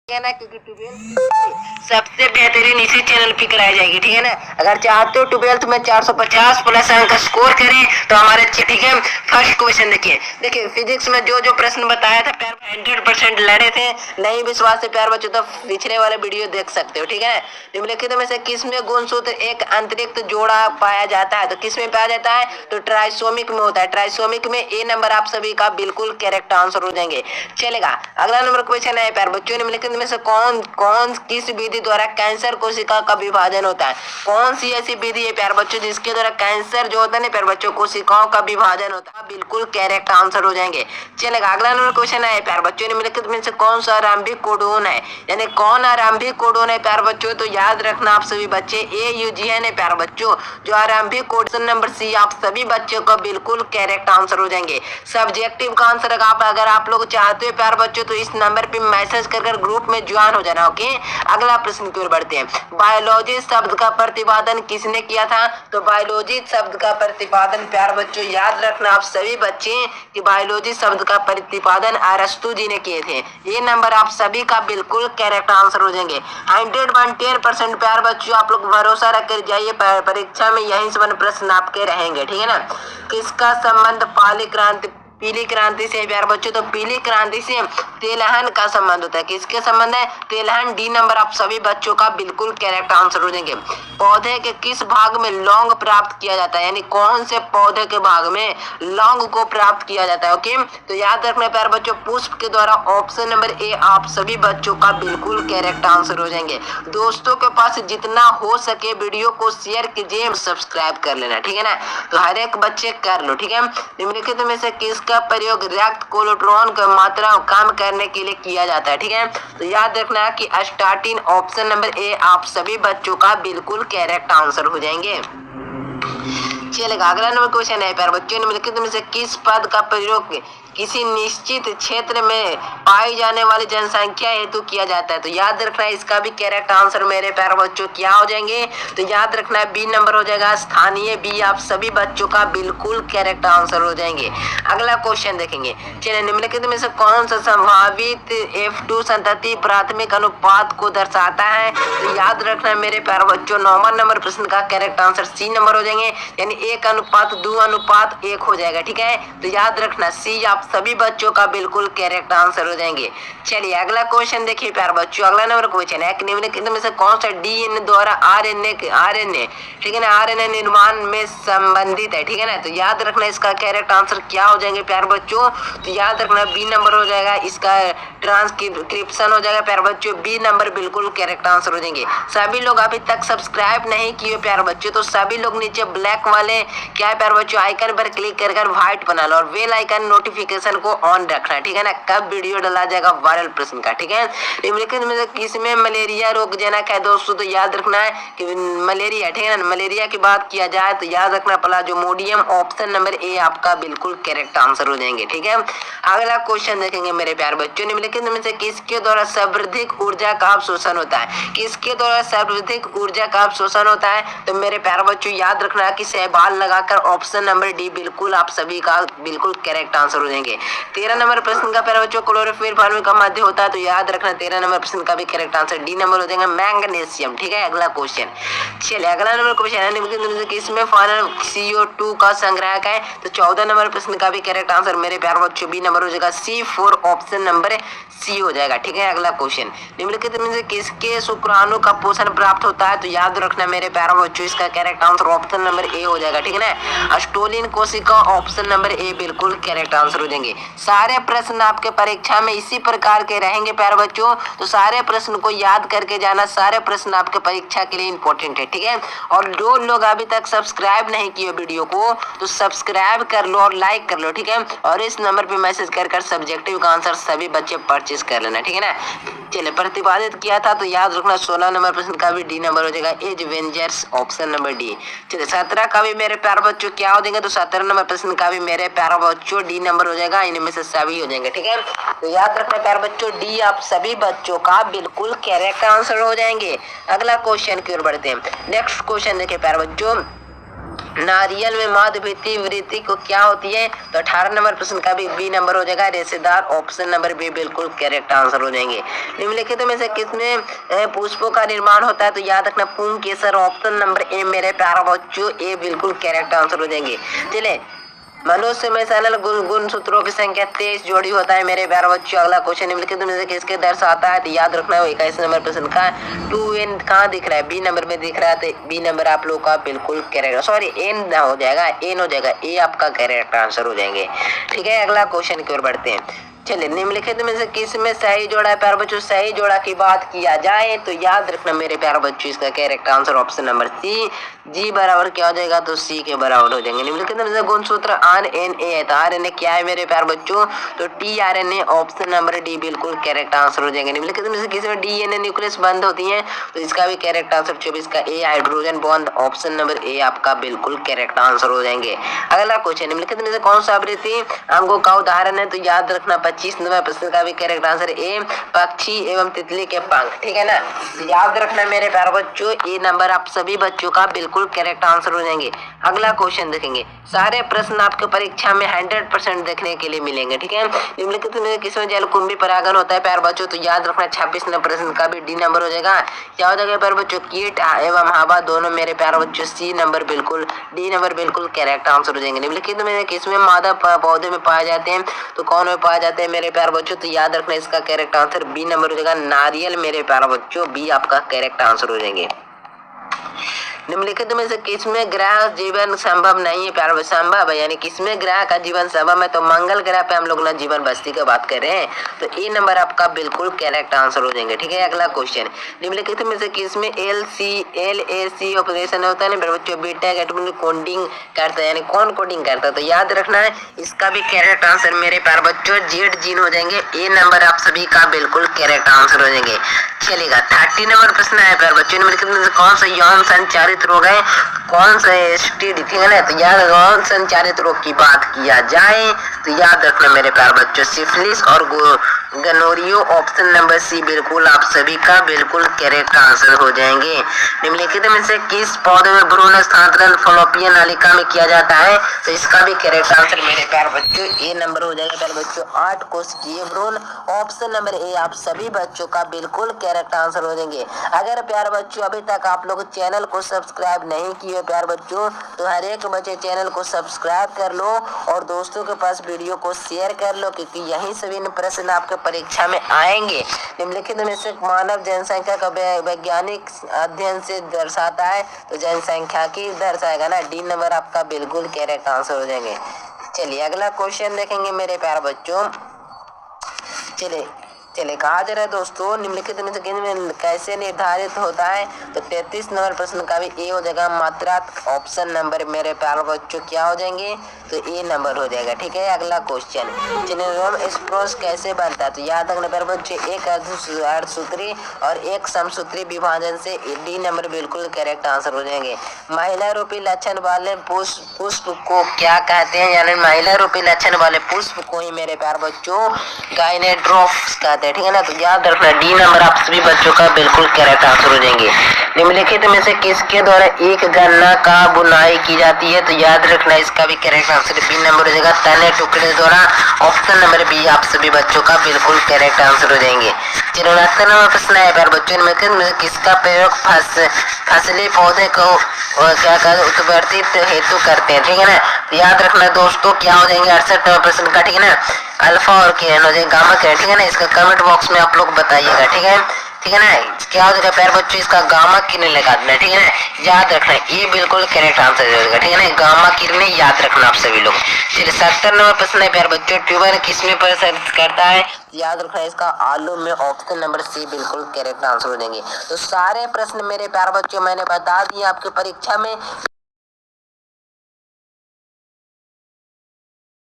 है ना, क्योंकि ट्वेल्थ सबसे बेहतरीन इसी चैनल पे कराई जाएगी। ठीक है ना, अगर चाहते हो ट्वेल्थ में 450 प्लस अंक स्कोर करें तो हमारे ठीक है। फर्स्ट क्वेश्चन देखिए फिजिक्स में जो जो प्रश्न बताया था प्यार 100% लड़े थे। नहीं विश्वास है प्यार बच्चों तो पिछले वाले वीडियो देख सकते हो। ठीक है, निम्नलिखित में से किसमें गुणसूत्र एक अंतरिक्त जोड़ा पाया जाता है? तो किसमें पाया जाता है? तो ट्राइसोमिक में होता है। ट्राइसोमिक में ए नंबर आप सभी का बिल्कुल करेक्ट आंसर हो जाएंगे। चलेगा, अगला नंबर क्वेश्चन है प्यार बच्चों, निम्नलिखित में से कौन कौन किस विधि द्वारा कैंसर कोशिका का विभाजन होता है? कौन सी ऐसी विधि है प्यार बच्चों जिसके द्वारा कैंसर जो होता है ना प्यार बच्चों कोशिकाओं का विभाजन होता है? बिल्कुल करेक्ट आंसर हो जाएंगे। चलेगा, अगला नंबर क्वेश्चन है प्यार बच्चों, निम्नलिखित में से कौन सा आरंभिक कोडोन है? यानी कौन आरंभिक कोडोन है प्यार बच्चों? तो याद रखना आप सभी बच्चे AUGN है प्यार बच्चों जो आरंभिक कोड। नंबर सी आप सभी बच्चों का बिल्कुल करेक्ट आंसर हो जाएंगे। सब्जेक्टिव का आंसर अगर आप लोग चाहते हो प्यार बच्चों तो इस नंबर पे मैसेज कर ग्रुप में ज्वाइन हो जाना। ओके, अगला प्रश्न की ओर बढ़ते हैं। बायोलॉजी शब्द का प्रतिपादन किसने किया था? तो बायोलॉजी शब्द का प्रतिपादन प्यार बच्चों याद रखना आप सभी बच्चे कि बायोलॉजी शब्द का प्रतिपादन अरस्तु जी ने किए थे। ये नंबर आप सभी का बिल्कुल करेक्ट आंसर हो जाएंगे। 110% प्यार बच्चों आप लोग भरोसा रख कर जाइए, परीक्षा में यही से प्रश्न आपके रहेंगे। ठीक है ना, किसका संबंध पीली क्रांति से प्यार बच्चों? तो पीली क्रांति से तेलहन का संबंध होता है। किसके संबंध है? तेलहन। डी नंबर आप सभी बच्चों का बिल्कुल करेक्ट आंसर हो जाएंगे। पौधे के किस भाग में लौंग प्राप्त किया जाता है? यानी कौन से पौधे के भाग में लौंग को प्राप्त किया जाता है? ओके, तो याद रखना प्यार बच्चों पुष्प के द्वारा। ऑप्शन नंबर ए आप सभी बच्चों का बिल्कुल करेक्ट आंसर हो जाएंगे। दोस्तों के पास जितना हो सके वीडियो को शेयर कीजिए, सब्सक्राइब कर लेना। ठीक है ना, तो हर एक बच्चे कर लो। ठीक है, निम्नलिखित में से किसका प्रयोग रक्त कोलेस्ट्रॉल की मात्रा कम करने के लिए किया जाता है? ठीक है, तो याद रखना कि स्टार्टिंग ऑप्शन नंबर ए आप सभी बच्चों का बिल्कुल करेक्ट आंसर हो जाएंगे। चलेगा, अगला नंबर क्वेश्चन है प्यारे बच्चों, निम्नलिखित में से किस पद का प्रयोग किसी निश्चित क्षेत्र में पाई जाने वाली जनसंख्या हेतु किया जाता है? तो याद रखना इसका भी करेक्ट आंसर मेरे प्यारे बच्चों क्या हो जाएंगे? तो याद रखना बी नंबर हो जाएगा स्थानीय। बी आप सभी बच्चों का बिल्कुल करेक्ट आंसर हो जाएंगे। अगला क्वेश्चन देखेंगे। चलिए, निम्नलिखित में से कौन सा संभावित F2 संतति प्राथमिक अनुपात को दर्शाता है? तो याद रखना मेरे प्यारे बच्चों 9वां नंबर प्रश्न का करेक्ट आंसर सी नंबर हो जाएंगे, यानी 1:2:1 हो जाएगा। ठीक है, तो याद रखना सी आप सभी बच्चों का बिल्कुल करेक्ट आंसर हो जाएंगे। चलिए, अगला क्वेश्चन देखिए प्यार बच्चों, अगला नंबर क्वेश्चन है निम्नलिखित में से कौन सा DNA द्वारा आरएनए ठीक है ना आरएनए निर्माण में संबंधित है? ठीक है ना, तो याद रखना इसका करेक्ट आंसर क्या हो जाएंगे प्यार बच्चों? तो याद रखना बी नंबर हो जाएगा, इसका ट्रांसक्रिप्शन हो जाएगा प्यार बच्चों। बी नंबर बिल्कुल करेक्ट आंसर हो जाएंगे। सभी लोग अभी तक सब्सक्राइब नहीं किए प्यार बच्चों तो सभी लोग नीचे ब्लैक वाले क्या है प्यार बच्चों आइकन पर क्लिक कर व्हाइट बना लो और बेल आइकन नोटिफिकेशन को ऑन रखना। ठीक है ना, कब वीडियो डाला जाएगा वायरल प्रश्न का। ठीक है, निम्नलिखित में से किसमें मलेरिया रोगजनक है दोस्तों? तो याद रखना है कि मलेरिया। ठीक है ना, मलेरिया की बात किया जाए तो याद रखना प्लाज्मोडियम। ऑप्शन नंबर ए आपका बिल्कुल करेक्ट आंसर हो जाएंगे। ठीक है, अगला क्वेश्चन देखेंगे मेरे प्यार बच्चों, निम्नलिखित में से किसके द्वारा सर्वाधिक ऊर्जा का अवशोषण होता है? किसके द्वारा सर्वाधिक ऊर्जा का अवशोषण होता है? तो मेरे प्यार बच्चों याद रखना कि शैवाल लगाकर। ऑप्शन नंबर डी बिल्कुल आप सभी का बिल्कुल करेक्ट आंसर हो जाएंगे। 13 नंबर प्रश्न का प्यारे बच्चों क्लोरोफिल फार्मिंग का मध्य होता है? तो याद रखना 13 नंबर प्रश्न का भी करेक्ट आंसर डी नंबर हो जाएगा मैग्नीशियम। ठीक है, अगला क्वेश्चन। चलिए, अगला नंबर क्वेश्चन है निम्नलिखित किसमें फाइनल CO2 का संग्राहक है? तो 14 नंबर प्रश्न का भी करेक्ट आंसर मेरे प्यारे बच्चों बी नंबर हो जाएगा C4। ऑप्शन नंबर सी हो जाएगा। ठीक है, अगला क्वेश्चन निम्नलिखित में से किसके शुक्राणु का पोषण प्राप्त होता है? तो याद रखना मेरे प्यारे बच्चों इसका करेक्ट आंसर ऑप्शन नंबर ए हो जाएगा। ठीक है ना, स्टोलिन कोशिका। ऑप्शन नंबर ए बिल्कुल करेक्ट आंसर हो जाएंगे। सारे प्रश्न आपके परीक्षा में इसी प्रकार के रहेंगे प्यारे बच्चों, तो सारे प्रश्न को याद करके जाना। सारे प्रश्न आपके परीक्षा के लिए इंपॉर्टेंट है। ठीक है, और जो लोग अभी तक सब्सक्राइब नहीं किए वीडियो को तो सब्सक्राइब कर लो और लाइक कर लो। ठीक है, और इस नंबर पे मैसेज कर सब्जेक्टिव का आंसर सभी बच्चे परचेज कर लेना। ठीक है ना, चलिए प्रतिपादित किया था तो याद रखना 16 नंबर प्रश्न का भी डी नंबर हो जाएगा एज वेंजर्स। Option number D. चलिए, 17 का भी मेरे प्यारे बच्चों क्या हो जाएंगे? तो 17 नंबर प्रश्न का भी मेरे प्यारे बच्चों डी नंबर हो जाएगा। इनमें से सभी हो जाएंगे। ठीक है, तो याद रखना प्यारे बच्चों डी आप सभी बच्चों का बिल्कुल करेक्ट आंसर हो जाएंगे। अगला क्वेश्चन की ओर बढ़ते हैं। नेक्स्ट क्वेश्चन देखिए प्यारे बच्चों, नारियल में मध्यवर्ती वृत्ति को क्या होती है? तो 18 नंबर प्रश्न का भी बी नंबर हो जाएगा, रेशेदार। ऑप्शन नंबर बी बिल्कुल करेक्ट आंसर हो जाएंगे। निम्नलिखित में से किसमें पुष्पों का निर्माण होता है? तो याद रखना पुंकेसर। ऑप्शन नंबर ए मेरे प्यारे बच्चों, ए बिल्कुल करेक्ट आंसर हो जाएंगे। चले, मनुष्य में सरल गुण सूत्रों की संख्या 23 जोड़ी होता है मेरे प्यारे बच्चों। अगला क्वेश्चन निम्नलिखित में से किसके दर्शाता है? तो याद रखना 21 नंबर प्रश्न का 2n कहाँ दिख रहा है? बी नंबर में दिख रहा है, तो बी नंबर आप लोग का बिल्कुल करेक्ट, सॉरी एन हो जाएगा, एन हो जाएगा, ए आपका करेक्ट आंसर हो जाएंगे। ठीक है, अगला क्वेश्चन की ओर बढ़ते हैं। चलिए, निम्नलिखित में से किस में सही जोड़ा है प्यारे बच्चों? सही जोड़ा की बात किया जाए तो याद रखना मेरे प्यारे बच्चों, इसका correct answer option number C, G बराबर क्या हो जाएगा? तो सी के बराबर हो जाएंगे। निम्नलिखित में से गुणसूत्र RNA है, तो RNA क्या है मेरे प्यारे बच्चों? तो tRNA। ऑप्शन नंबर डी बिल्कुल करेक्ट आंसर हो जाएंगे। निम्नलिखित में से किसी में DNA न्यूक्लियस बंद होती है? तो इसका भी करेक्ट आंसर 24 का A, hydrogen bond. Option number A आपका बिल्कुल करेक्ट आंसर हो जाएंगे। अगला क्वेश्चन, निम्नलिखित में से कौन सा आवृत्ति अंगों का उदाहरण है? तो याद रखना 25 नंबर प्रश्न का भी करेक्ट आंसर ए, पक्षी एवं तितली के पंख। ठीक है ना, तो याद रखना मेरे प्यारे बच्चों, ए नंबर आप सभी बच्चों का बिल्कुल करेक्ट आंसर हो जाएंगे। अगला क्वेश्चन देखेंगे, सारे प्रश्न आपके परीक्षा में 100% देखने के लिए मिलेंगे। ठीक है, निम्नलिखित में किसमें जलकुंभी परागण होता है प्यारे बच्चों? तो याद रखना 26 नंबर प्रश्न का भी डी नंबर हो जाएगा। क्या हो जाएगा प्यारे बच्चों? कीट एवं हवा दोनों मेरे प्यारे बच्चों, सी नंबर बिल्कुल, डी नंबर बिल्कुल करेक्ट आंसर हो जाएंगे। निम्नलिखित में किसमें मादा पौधे में पाए जाते हैं? तो कौन में पाए जाते हैं मेरे प्यारे बच्चों? तो याद रखना इसका करेक्ट आंसर बी नंबर हो जाएगा, नारियल मेरे प्यारे बच्चों, बी आपका करेक्ट आंसर हो जाएंगे। निम्नलिखित में से किसमें ग्रह जीवन संभव नहीं है प्यारे? संभव है, यानी किसमें ग्रह का जीवन संभव है? तो मंगल ग्रह पे हम लोग ना जीवन बस्ती की बात कर रहे हैं, तो ए नंबर आपका बिल्कुल करेक्ट आंसर हो जाएंगे। ठीक है, अगला क्वेश्चन, निम्नलिखित में से किसमें LAC ऑपरेशन होता है ना बच्चों? बीटा एटॉमिक कोडिंग करता है, यानी कौन कोडिंग करता है? तो याद रखना है इसका भी करेक्ट आंसर मेरे प्यारे बच्चों जेड जीन हो जाएंगे। ए नंबर आप सभी का बिल्कुल करेक्ट आंसर हो जाएंगे। चलेगा, 30 नंबर प्रश्न है प्यारे बच्चों, निम्नलिखित में से कौन सा यौन संचारित रोग है? कौन सा STD? ठीक है ना, तो याद यौन संचारित रोग की बात किया जाए तो याद रखना मेरे प्यारे बच्चों सिफिलिस और गनोरियो। ऑप्शन नंबर सी बिल्कुल आप सभी का बिल्कुल करेक्ट आंसर हो जाएंगे। निम्नलिखित में से किस पौधे में भ्रूण स्थानांतरण फलोपियन नालिका में किया जाता है? तो इसका भी करेक्ट आंसर मेरे प्यारे बच्चों ए नंबर हो जाएगा प्यारे बच्चों, 8 कोशिकीय भ्रूण। ऑप्शन नंबर ए आप सभी बच्चों का बिल्कुल करेक्ट आंसर हो जाएंगे। अगर प्यारे बच्चों अभी तक आप लोग चैनल को सब्सक्राइब नहीं किए प्यारे बच्चों, तो हर एक बच्चे चैनल को सब्सक्राइब कर लो और दोस्तों के पास वीडियो को शेयर कर लो, क्योंकि यही सभी प्रश्न आपके परीक्षा में आएंगे। निम्नलिखित में से मानव जनसंख्या का वैज्ञानिक अध्ययन से दर्शाता है? तो जनसंख्या की दर्शाएगा ना, डी नंबर आपका बिल्कुल करेक्ट आंसर हो जाएंगे। चलिए अगला क्वेश्चन देखेंगे मेरे प्यारे बच्चों। चले कहा जा रहा है दोस्तों, निम्नलिखित में से कैसे निर्धारित होता है? तो 33 नंबर प्रश्न का भी ए हो जाएगा, मात्रा। ऑप्शन नंबर मेरे प्यारे बच्चों क्या हो जाएंगे? तो ए नंबर हो जाएगा। ठीक है, अगला क्वेश्चन, चिनोरम स्प्रोस कैसे बनता है? तो याद रखना प्यारे बच्चों, एक अर्धसूत्री और एक समसूत्री विभाजन से, डी नंबर बिल्कुल करेक्ट आंसर हो जाएंगे। महिला रूपी लक्षण वाले पुष्प को क्या कहते हैं? यानी महिला रूपी लक्षण वाले पुष्प को ही मेरे प्यारे बच्चों गाइनेड्रोप्स कहते हैं। ठीक है ना, तो याद रखना डी नंबर आप सभी बच्चों का बिल्कुल करेक्ट आंसर हो जाएंगे। निम्नलिखित में से किसके द्वारा एक गन्ना का बुनाई की जाती है? तो याद रखना इसका भी करेक्ट आंसर बी नंबर हो जाएगा, तने टुकड़े द्वारा। ऑप्शन नंबर बी आप सभी बच्चों का बिल्कुल करेक्ट आंसर हो जाएंगे। चलो 69 नंबर प्रश्न है प्यारे बच्चों, निम्नलिखित में किसका प्रयोग फसली पौधे को क्या उत्वर्धित हेतु करते हैं? ठीक है ना, तो याद रखना दोस्तों क्या हो जाएंगे 68 नंबर प्रश्न का। ठीक है ना, अल्फा और किरण हो जाएगा, गामा किरण। ठीक है ना, इसका कमेंट बॉक्स में आप लोग बताइएगा। ठीक है ना, क्या हो जाएगा प्यारे बच्चों? इसका गामा किरण लगा देना। ठीक है ना, याद रखना ये बिल्कुल करेक्ट आंसर हो जाएगा। ठीक है ना, गामा किरण याद रखना आप सभी लोग। चलिए 70 नंबर प्रश्न है प्यारे बच्चों, ट्यूबर किसमें प्रसारित करता है? याद रखना इसका आलू में। ऑप्शन नंबर सी बिल्कुल करेक्ट आंसर हो जाएंगे। तो सारे प्रश्न मेरे प्यारे बच्चों मैंने बता दिए आपकी परीक्षा में।